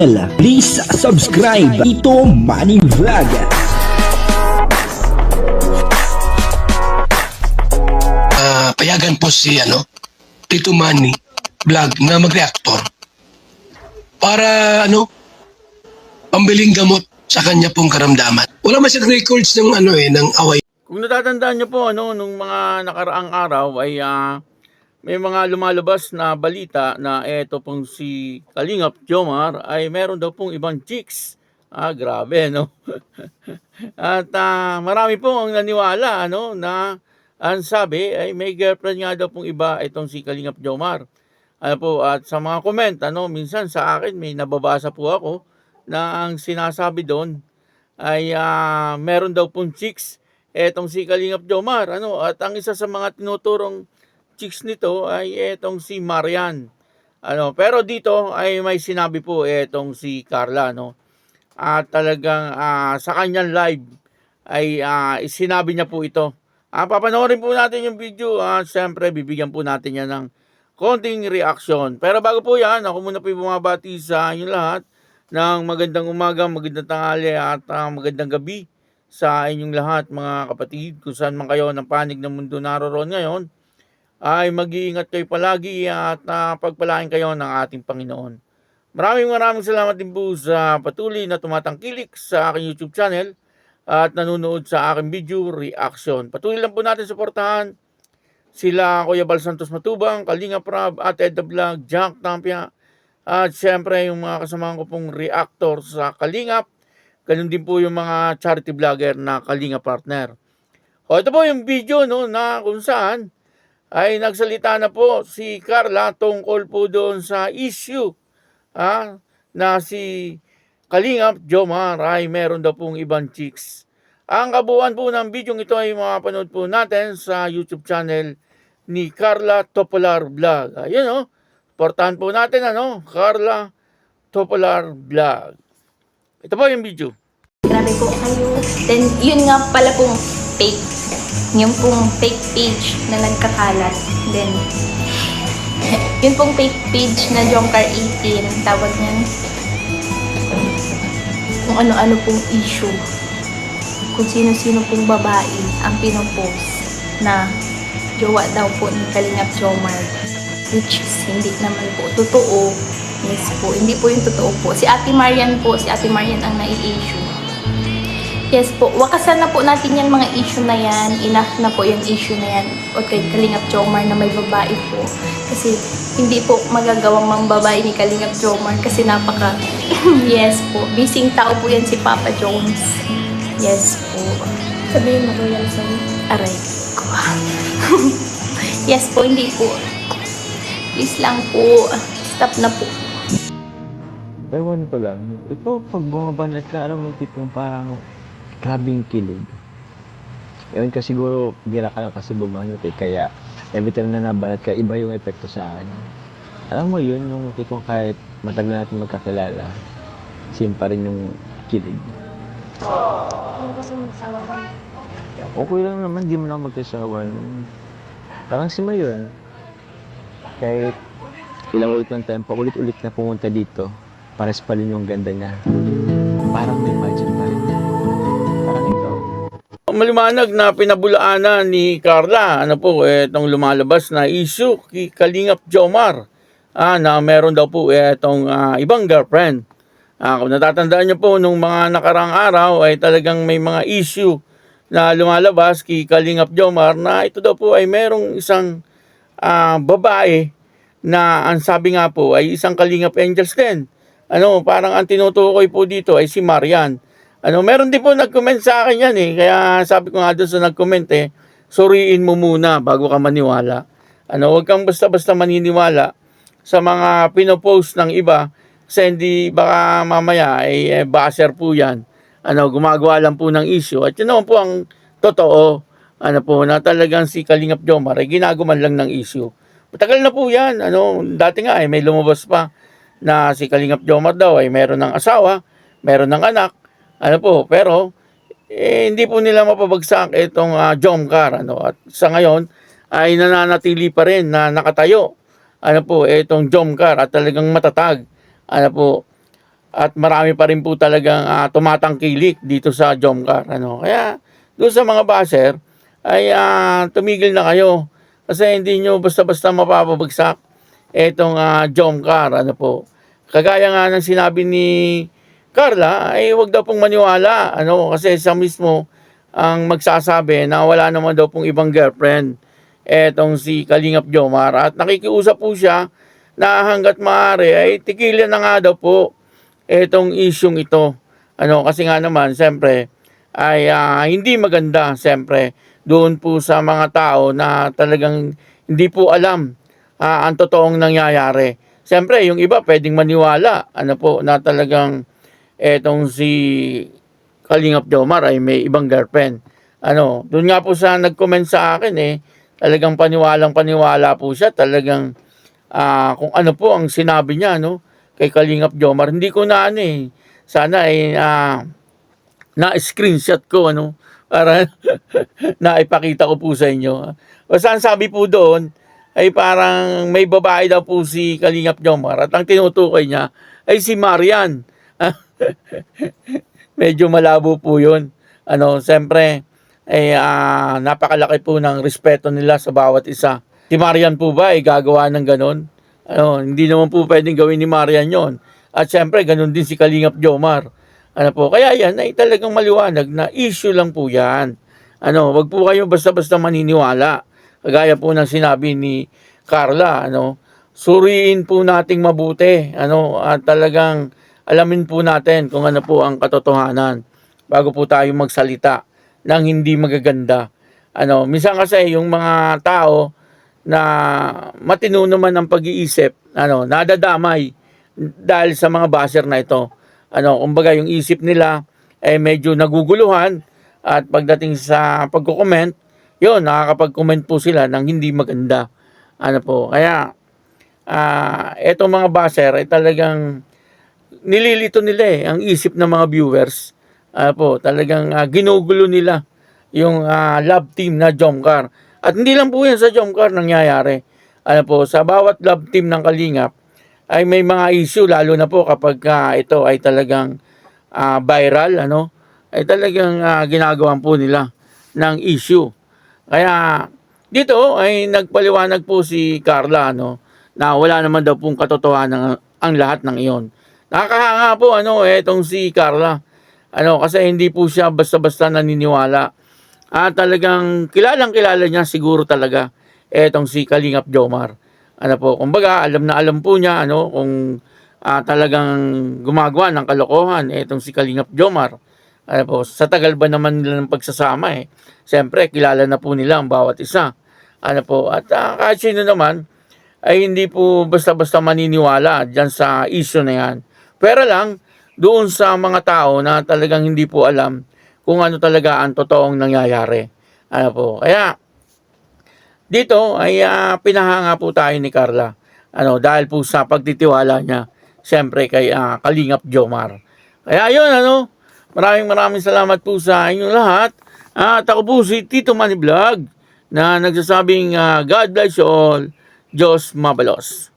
Please subscribe Ito Money Vlog. Payagan po si Tito Manny Vlog na mag-reactor para pambiling gamot sa kanya pong karamdaman. Wala man siyang records ng ng away. Kung natatandaan niyo po nung mga nakaraang araw ay may mga lumalabas na balita na eto pong si Kalingap Jomar ay meron daw pong ibang chicks. Grabe no. At marami po ang naniwala na ang sabi ay may girlfriend nga daw pong iba itong si Kalingap Jomar. At sa mga comment minsan sa akin may nababasa po ako na ang sinasabi doon ay meron daw pong chicks etong si Kalingap Jomar. At ang isa sa mga tinuturong chicks nito ay etong si Marian. Pero dito ay may sinabi po etong si Carla At talagang sa kanyang live ay sinabi niya po ito. Papanoorin po natin yung video at siyempre bibigyan po natin yan ng konting reaction. Pero bago po yan, ako muna po yung bumabati sa inyo lahat ng magandang umaga, magandang tanghali at magandang gabi sa inyong lahat mga kapatid. Kung saan man kayo ng panig ng mundo naroon ngayon, ay mag-iingat kayo palagi at pagpalain kayo ng ating Panginoon. Maraming salamat din po sa patuloy na tumatangkilik sa aking YouTube channel at nanonood sa aking video reaction. Patuloy lang po natin suportahan sila Kuya Bal Santos Matubang, Kalingap Rab, at Ed the Vlog, Jack Tampia, at syempre yung mga kasamahan ko pong reactor sa Kalingap. Ganun din po yung mga charity vlogger na Kalingap partner. Ito po yung video na kung saan ay nagsalita na po si Carla tungkol po doon sa issue na si Kalingap Jomar ay meron daw pong ibang chicks. Ang kabuuan po ng video ito ay mapanood po natin sa YouTube channel ni Carla Topolar Vlog. Ayun portahan po natin Carla Topolar Vlog. Ito po yung video. Grabe po kayo. Then yun nga pala pong fake. Yung pong fake page na nagkakalat. Then, yun pong fake page na Jomcar 18, tawag niyan. Kung ano-ano pong issue. Kung sino-sino pong babae ang pinopost na jowa daw po ni Kalingap Jomar. Which is hindi naman po totoo. Yes po, hindi po yung totoo po. Si Ate Marian ang nai-issue. Yes po, wakasan na po natin yan mga issue na yan. Enough na po yung issue na yan. O kay Kalingap Jomar na may babae po. Kasi hindi po magagawang mambabae ni Kalingap Jomar kasi napaka yes po, busy tao po yan si Papa Jones. Yes po. Sabihin mo ko yan sa'yo. Aray ko. Yes po, hindi po. Please lang po. Stop na po. Ewan ko lang. Ito, pag bumabanat ka, alam mo, tipong parang grabing kilig. Ewan ka siguro, gira ka lang kasi bumanat kaya every time na nabanat ka, iba yung epekto sa akin. Alam mo yun, yung tipong kahit matagal natin magkakilala, same pa rin yung kilig. Okay lang naman, di mo na magkasawa. Parang si Mayon, kahit ilang ulit ng tempo, ulit-ulit na pumunta dito, pares pa rin yung ganda niya. Parang may magic pa rin. Parang ikaw. Maliwanag na pinabulaanan ni Carla itong lumalabas na issue kay Kalingap Jomar na meron daw po itong ibang girlfriend. Kung natatandaan niyo po nung mga nakarang araw ay talagang may mga issue na lumalabas kay Kalingap Jomar na ito daw po ay merong isang babae na ang sabi nga po ay isang Kalingap Angels din. Parang ang tinutukoy po dito ay si Marian. Meron din po nag-comment sa akin yan kaya sabi ko nga doon sa nag-comment suriin mo muna bago ka maniwala. Huwag kang basta-basta maniniwala sa mga pinopost ng iba kasi hindi baka mamaya ay baser po yan. Gumagawa lang po ng issue at yun naman po ang totoo. Na talagang si Kalingap Jomar ay ginagawan lang ng issue. Matagal na po yan. Dati nga may lumabas pa na si Kalingap Jomar daw ay meron ng asawa, meron ng anak. Pero hindi po nila mapabagsak itong Jomcar. At sa ngayon ay nananatili pa rin na nakatayo. Itong Jomcar at talagang matatag. at marami pa rin po talagang tumatangkilik dito sa Jomcar. Kaya doon sa mga basher ay tumigil na kayo kasi hindi nyo basta-basta mapapabagsak itong Jomcar. Kagaya nga ng sinabi ni Carla, ay wag daw pong maniwala. Kasi siya mismo ang magsasabi na wala naman daw pong ibang girlfriend etong si Kalingap Jomar. At nakikiusap po siya na hanggat maaari ay tigilan na nga daw po etong isyung ito. Kasi nga naman, siyempre, ay hindi maganda, siyempre, doon po sa mga tao na talagang hindi po alam ang totoong nangyayari. Siyempre, yung iba pwedeng maniwala, na talagang etong si Kalingap Jomar ay may ibang girlfriend. Doon nga po sa nag-comment sa akin talagang paniwalang-paniwala po siya, talagang kung ano po ang sinabi niya, kay Kalingap Jomar. Hindi ko na sana na-screenshot ko, para naipakita ko po sa inyo. Basta ang sabi po doon, ay parang may babae daw po si Kalingap Jomar at ang tinutukoy niya ay si Marian. Medyo malabo po yun. Siyempre, napakalaki po ng respeto nila sa bawat isa. Si Marian po ba ay gagawa ng ganon? Hindi naman po pwedeng gawin ni Marian yon. At syempre, ganun din si Kalingap Jomar. Kaya yan ay talagang maliwanag na issue lang po yan. Wag po kayo basta-basta maniniwala. Kagaya po ng sinabi ni Carla, suriin po nating mabuti, at talagang alamin po natin kung ano po ang katotohanan bago po tayo magsalita ng hindi magaganda. Minsan kasi yung mga tao na matino naman ang pag-iisip, nadadamay dahil sa mga basher na ito. Kumbaga yung isip nila ay medyo naguguluhan at pagdating sa pagko-comment, yun, nakakapag-comment po sila ng hindi maganda. Kaya etong mga basher ay talagang nililito nila ang isip ng mga viewers. Talagang ginugulo nila yung love team na Jomcar. At hindi lang po yan sa Jomcar nangyayari. Sa bawat love team ng Kalingap ay may mga issue, lalo na po kapag ito ay talagang viral, ay talagang ginagawan po nila ng issue. Kaya dito ay nagpaliwanag po si Carla, na wala naman daw pong katotohanan ang lahat ng iyon. Nakakahanga po etong si Carla. Kasi hindi po siya basta-basta naniniwala. Talagang kilalang-kilala niya siguro talaga etong si Kalingap Jomar. Kumbaga, alam na alam po niya kung talagang gumagawa ng kalokohan etong si Kalingap Jomar. Sa tagal ba naman nila ng pagsasama siyempre, kilala na po nila ang bawat isa. At kahit sino naman ay hindi po basta-basta maniniwala dyan sa issue na yan. Pero lang, doon sa mga tao na talagang hindi po alam kung ano talaga ang totoong nangyayari. Kaya dito ay pinahanga po tayo ni Carla. Dahil po sa pagtitiwala niya siyempre kay Kalingap Jomar. Kaya yun, maraming salamat po sa inyong lahat. At ako po si Tito Manny Vlog na nagsasabing God bless you all. Diyos mabalos.